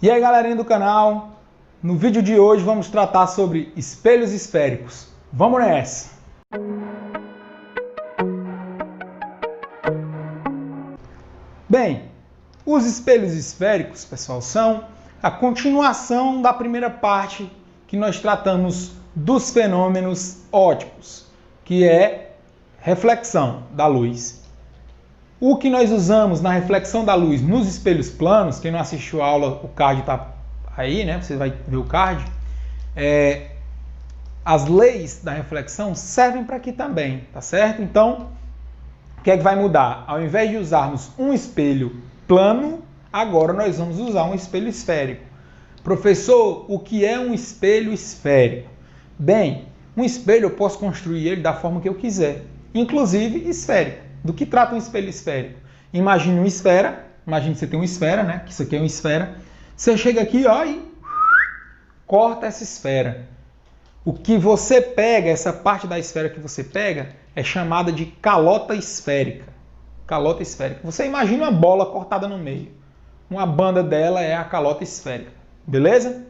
E aí, galerinha do canal, no vídeo de hoje vamos tratar sobre espelhos esféricos. Vamos nessa! Bem, os espelhos esféricos, pessoal, são a continuação da primeira parte que nós tratamos dos fenômenos ópticos, que é reflexão da luz. O que nós usamos na reflexão da luz nos espelhos planos, quem não assistiu a aula, o card está aí, né? Você vai ver o card. As leis da reflexão servem para aqui também, tá certo? Então, o que é que vai mudar? Ao invés de usarmos um espelho plano, agora nós vamos usar um espelho esférico. Professor, o que é um espelho esférico? Bem, um espelho eu posso construir ele da forma que eu quiser, inclusive esférico. Do que trata um espelho esférico? Imagine uma esfera, imagine que você tem uma esfera, né? Que isso aqui é uma esfera. Você chega aqui, ó, e corta essa esfera. O que você pega, essa parte da esfera que você pega, é chamada de calota esférica. Calota esférica. Você imagina uma bola cortada no meio. Uma banda dela é a calota esférica. Beleza?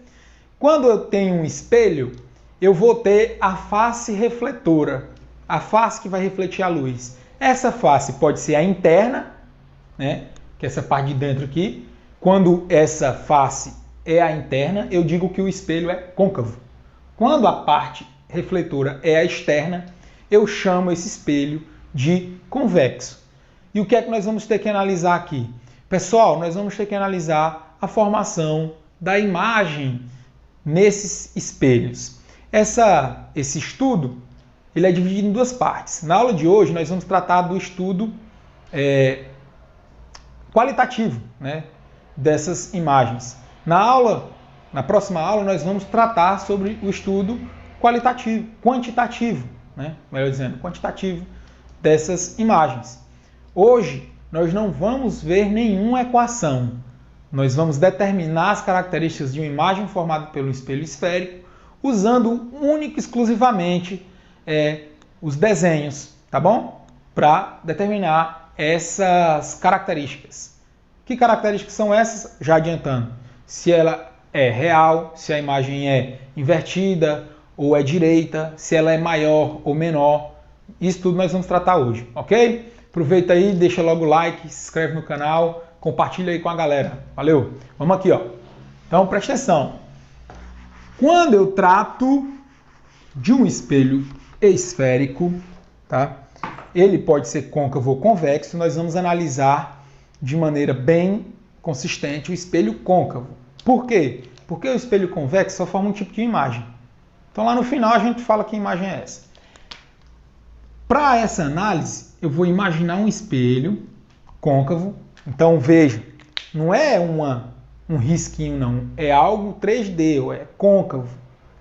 Quando eu tenho um espelho, eu vou ter a face refletora. A face que vai refletir a luz. Essa face pode ser a interna, né? Que é essa parte de dentro aqui. Quando essa face é a interna, eu digo que o espelho é côncavo. Quando a parte refletora é a externa, eu chamo esse espelho de convexo. E o que é que nós vamos ter que analisar aqui? Pessoal, nós vamos ter que analisar a formação da imagem nesses espelhos. Esse estudo ele é dividido em duas partes. Na aula de hoje, nós vamos tratar do estudo qualitativo, né, dessas imagens. Na próxima aula, nós vamos tratar sobre o estudo quantitativo, né, melhor dizendo, quantitativo dessas imagens. Hoje, nós não vamos ver nenhuma equação. Nós vamos determinar as características de uma imagem formada pelo espelho esférico usando única e exclusivamente os desenhos, tá bom? Para determinar essas características. Que características são essas? Já adiantando. Se ela é real, se a imagem é invertida ou é direita, se ela é maior ou menor. Isso tudo nós vamos tratar hoje, ok? Aproveita aí, deixa logo o like, se inscreve no canal, compartilha aí com a galera. Valeu? Vamos aqui, ó. Então, presta atenção. Quando eu trato de um espelho esférico, tá? Ele pode ser côncavo ou convexo. Nós vamos analisar de maneira bem consistente o espelho côncavo. Por quê? Porque o espelho convexo só forma um tipo de imagem. Então lá no final a gente fala que imagem é essa. Para essa análise, eu vou imaginar um espelho côncavo. Então veja, não é um risquinho não, é algo 3D, ou é côncavo,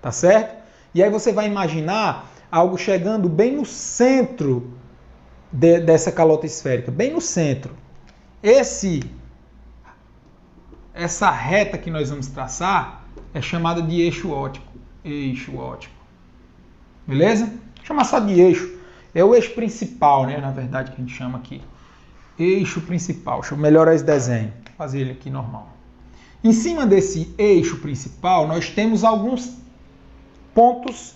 tá certo? E aí você vai imaginar algo chegando bem no centro dessa calota esférica, bem no centro. Essa reta que nós vamos traçar é chamada de eixo óptico. Eixo óptico. Beleza? Vou chamar só de eixo. É o eixo principal, né? Na verdade, que a gente chama aqui. Eixo principal. Deixa eu melhorar esse desenho. Vou fazer ele aqui normal. Em cima desse eixo principal, nós temos alguns pontos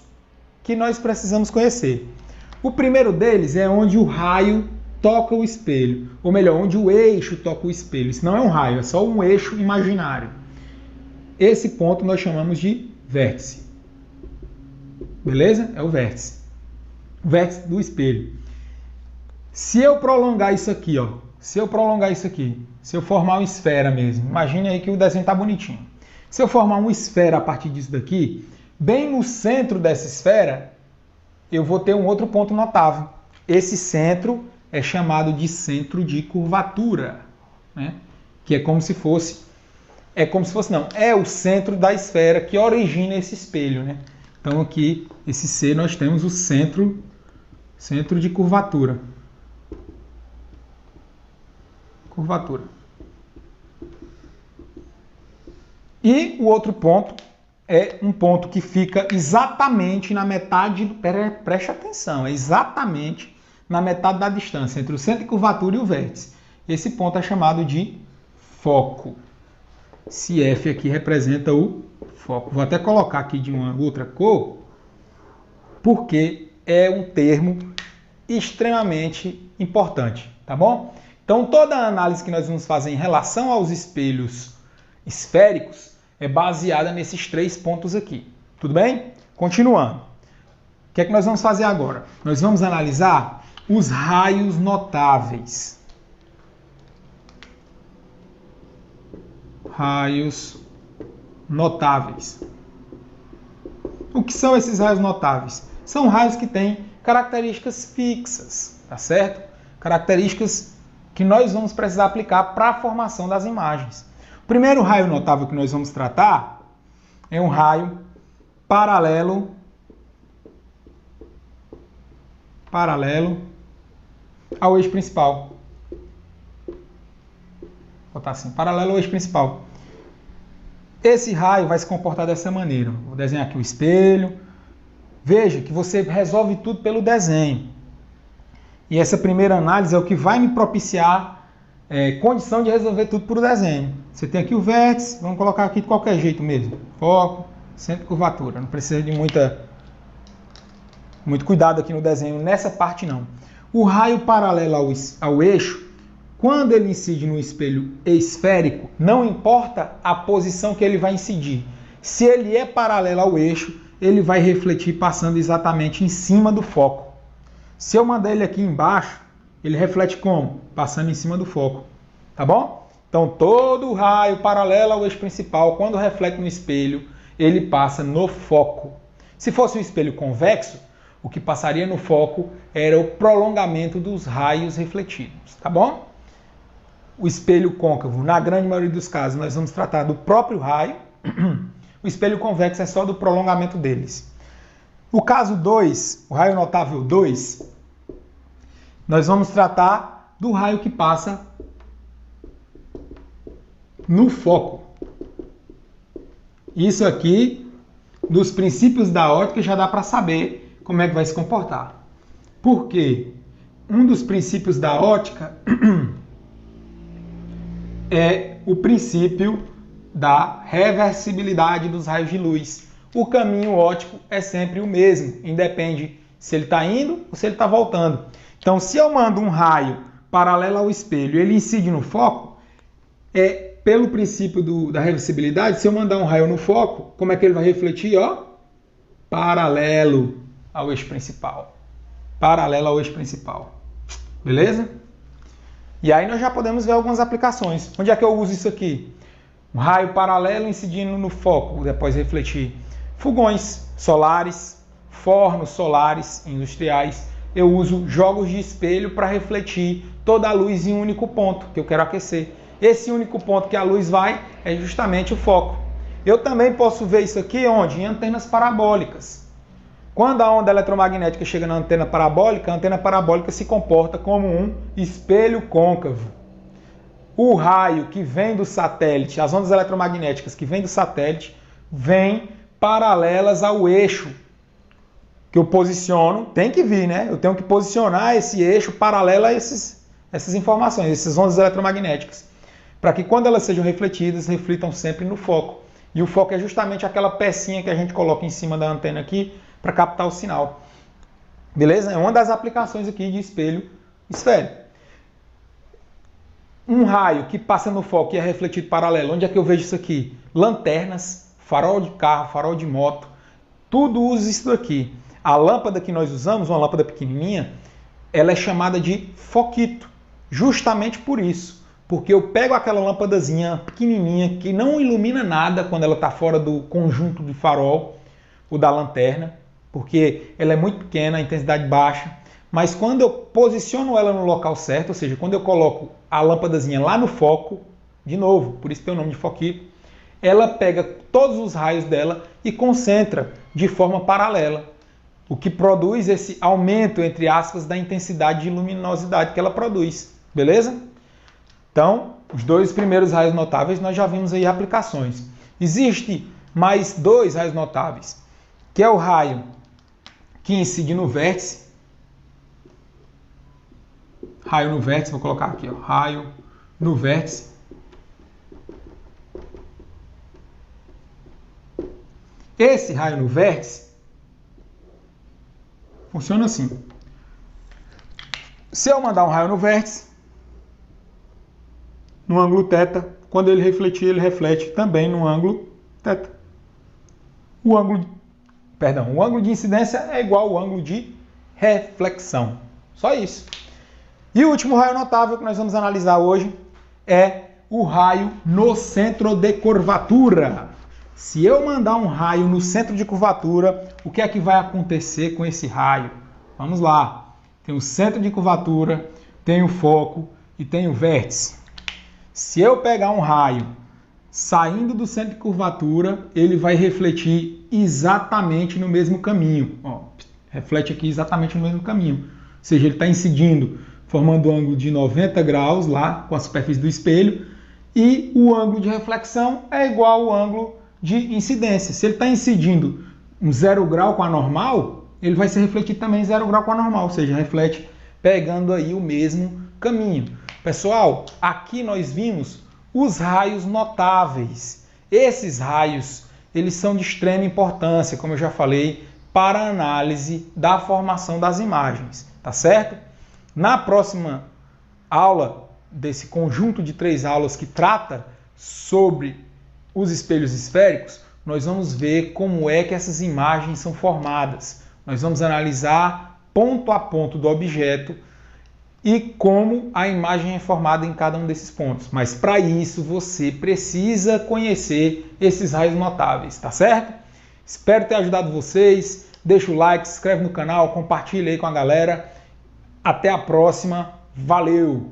que nós precisamos conhecer. O primeiro deles é onde o raio toca o espelho, ou melhor, onde o eixo toca o espelho. Isso não é um raio, é só um eixo imaginário. Esse ponto nós chamamos de vértice. Beleza? É o vértice. O vértice do espelho. Se eu prolongar isso aqui, ó, se eu formar uma esfera mesmo, imagine aí que o desenho está bonitinho. Se eu formar uma esfera a partir disso daqui, bem no centro dessa esfera, eu vou ter um outro ponto notável. Esse centro é chamado de centro de curvatura, né? Que é como se fosse não, é o centro da esfera que origina esse espelho, né? Então aqui, esse C, nós temos o centro de curvatura. Curvatura. E o outro ponto é um ponto que fica exatamente na metade, preste atenção, é exatamente na metade da distância entre o centro de curvatura e o vértice. Esse ponto é chamado de foco. Esse F aqui representa o foco. Vou até colocar aqui de uma outra cor, porque é um termo extremamente importante, tá bom? Então, toda a análise que nós vamos fazer em relação aos espelhos esféricos é baseada nesses 3 pontos aqui. Tudo bem? Continuando. O que é que nós vamos fazer agora? Nós vamos analisar os raios notáveis. Raios notáveis. O que são esses raios notáveis? São raios que têm características fixas, tá certo? Características que nós vamos precisar aplicar para a formação das imagens. O primeiro raio notável que nós vamos tratar é um raio paralelo ao eixo principal. Vou botar assim, paralelo ao eixo principal. Esse raio vai se comportar dessa maneira. Vou desenhar aqui o espelho. Veja que você resolve tudo pelo desenho. E essa primeira análise é o que vai me propiciar condição de resolver tudo por desenho. Você tem aqui o vértice, vamos colocar aqui de qualquer jeito mesmo. Foco, centro de curvatura. Não precisa de muito cuidado aqui no desenho, nessa parte não. O raio paralelo ao eixo, quando ele incide no espelho esférico, não importa a posição que ele vai incidir. Se ele é paralelo ao eixo, ele vai refletir passando exatamente em cima do foco. Se eu mandar ele aqui embaixo, ele reflete como? Passando em cima do foco. Tá bom? Então, todo raio paralelo ao eixo principal, quando reflete no espelho, ele passa no foco. Se fosse um espelho convexo, o que passaria no foco era o prolongamento dos raios refletidos. Tá bom? O espelho côncavo, na grande maioria dos casos, nós vamos tratar do próprio raio. O espelho convexo é só do prolongamento deles. O caso 2, o raio notável 2, nós vamos tratar do raio que passa no foco. Isso aqui, dos princípios da ótica, já dá para saber como é que vai se comportar. Por quê? Um dos princípios da ótica é o princípio da reversibilidade dos raios de luz. O caminho óptico é sempre o mesmo, independe se ele está indo ou se ele está voltando. Então, se eu mando um raio paralelo ao espelho e ele incide no foco, pelo princípio da reversibilidade, se eu mandar um raio no foco, como é que ele vai refletir? Ó, paralelo ao eixo principal. Paralelo ao eixo principal. Beleza? E aí nós já podemos ver algumas aplicações. Onde é que eu uso isso aqui? Um raio paralelo incidindo no foco, depois refletir. Fogões solares, fornos solares industriais. Eu uso jogos de espelho para refletir toda a luz em um único ponto que eu quero aquecer. Esse único ponto que a luz vai é justamente o foco. Eu também posso ver isso aqui onde? Em antenas parabólicas. Quando a onda eletromagnética chega na antena parabólica, a antena parabólica se comporta como um espelho côncavo. O raio que vem do satélite, as ondas eletromagnéticas que vêm do satélite, vêm paralelas ao eixo que eu posiciono. Tem que vir, né? Eu tenho que posicionar esse eixo paralelo a essas informações, essas ondas eletromagnéticas, para que quando elas sejam refletidas, reflitam sempre no foco. E o foco é justamente aquela pecinha que a gente coloca em cima da antena aqui para captar o sinal. Beleza? É uma das aplicações aqui de espelho esférico. Um raio que passa no foco e é refletido paralelo. Onde é que eu vejo isso aqui? Lanternas, farol de carro, farol de moto. Tudo usa isso aqui. A lâmpada que nós usamos, uma lâmpada pequenininha, ela é chamada de foquito. Justamente por isso. Porque eu pego aquela lâmpadazinha pequenininha que não ilumina nada quando ela está fora do conjunto de farol ou da lanterna, porque ela é muito pequena, a intensidade baixa. Mas quando eu posiciono ela no local certo, ou seja, quando eu coloco a lâmpadazinha lá no foco, de novo, por isso tem o nome de foquito, ela pega todos os raios dela e concentra de forma paralela, o que produz esse aumento, entre aspas, da intensidade de luminosidade que ela produz. Beleza? Então, os dois primeiros raios notáveis nós já vimos aí aplicações. Existe mais dois raios notáveis, que é o raio que incide no vértice. Raio no vértice, vou colocar aqui, ó, raio no vértice. Esse raio no vértice funciona assim. Se eu mandar um raio no vértice, no ângulo θ, quando ele refletir, ele reflete também no ângulo θ. O ângulo de incidência é igual ao ângulo de reflexão. Só isso. E o último raio notável que nós vamos analisar hoje é o raio no centro de curvatura. Se eu mandar um raio no centro de curvatura, o que é que vai acontecer com esse raio? Vamos lá. Tem o centro de curvatura, tem o foco e tem o vértice. Se eu pegar um raio saindo do centro de curvatura, ele vai refletir exatamente no mesmo caminho. Ó, reflete aqui exatamente no mesmo caminho. Ou seja, ele está incidindo, formando um ângulo de 90 graus lá com a superfície do espelho, e o ângulo de reflexão é igual ao ângulo de incidência. Se ele está incidindo um 0 grau com a normal, ele vai se refletir também 0 grau com a normal, ou seja, reflete pegando aí o mesmo caminho. Pessoal, aqui nós vimos os raios notáveis. Esses raios, eles são de extrema importância, como eu já falei, para a análise da formação das imagens, tá certo? Na próxima aula desse conjunto de 3 aulas que trata sobre os espelhos esféricos, nós vamos ver como é que essas imagens são formadas. Nós vamos analisar ponto a ponto do objeto e como a imagem é formada em cada um desses pontos. Mas para isso você precisa conhecer esses raios notáveis, tá certo? Espero ter ajudado vocês. Deixa o like, se inscreve no canal, compartilha aí com a galera. Até a próxima. Valeu!